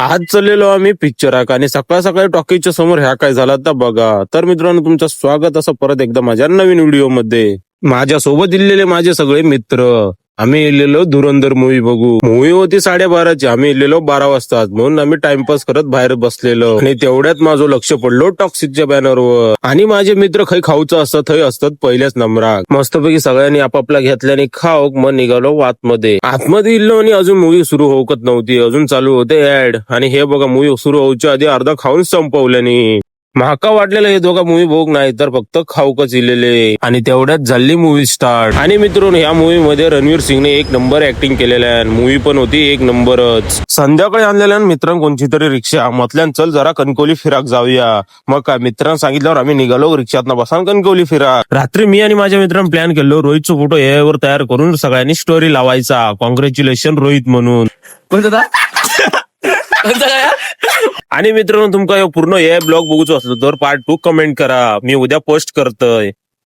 आज चाललेलो आम्ही पिक्चराक आणि सकाळ सकाळी टॉकीजच्या समोर ह्या काय झाला तर बघा. तर मित्रांनो, तुमचं स्वागत असं परत एकदा माझ्या नवीन व्हिडिओ मध्ये. माझ्या सोबत दिलेले माझे सगळे मित्र. आम्ही इलेलो धुरंधर मूवी बघू. मूवी होती 12:30ची, आम्ही इलेलो 12 वाजता. म्हणून आम्ही टाइमपास करत बाहेर बसलेलो आणि तेवढ्यात माझं लक्ष पडलो टॉक्सिकच्या बॅनरवर. आणि माझे मित्र खाई खाऊचं असतात थंय असतात पहिल्याच नंबरात. मस्तपैकी सगळ्यांनी आपापला घेतल्याने खाऊक मग निघालो आतमध्ये इल्लो आणि अजून मूवी सुरू होकत नव्हती. अजून चालू होते ऍड. आणि हे बघा, मूवी सुरू होऊच्या आधी अर्धा खाऊन संपवल्याने. महाका वाटलेलं हे दोघा मूवी बघ नाही तर फक्त खाऊकच इलेले. आणि तेवढ्यात झाली मूवी स्टार्ट. आणि मित्रांनो, ह्या मूवी मध्ये रणवीर सिंगने एक नंबर ऍक्टिंग केलेल्या आहे. मूवी पण होती एक नंबरच. संध्याकाळी आणलेल्या मित्रांनो कोणची तरी रिक्षा म्हटल्यान चल जरा कणकवली फिराक जाऊया. मग काय मित्रांना सांगितल्यावर आम्ही निघालो रिक्षात बसान कणकवली फिराक. रात्री मी आणि माझ्या मित्रांनी प्लॅन केलो रोहितचा फोटो यावर तयार करून सगळ्यांनी स्टोरी लावायचा. कॉंग्रॅच्युलेशन रोहित म्हणून. आणि मित्रांनो, तुमका पूर्ण हे ब्लॉग बघूचो असलो तर पार्ट 2 कमेंट करा. मी उद्या पोस्ट करतोय.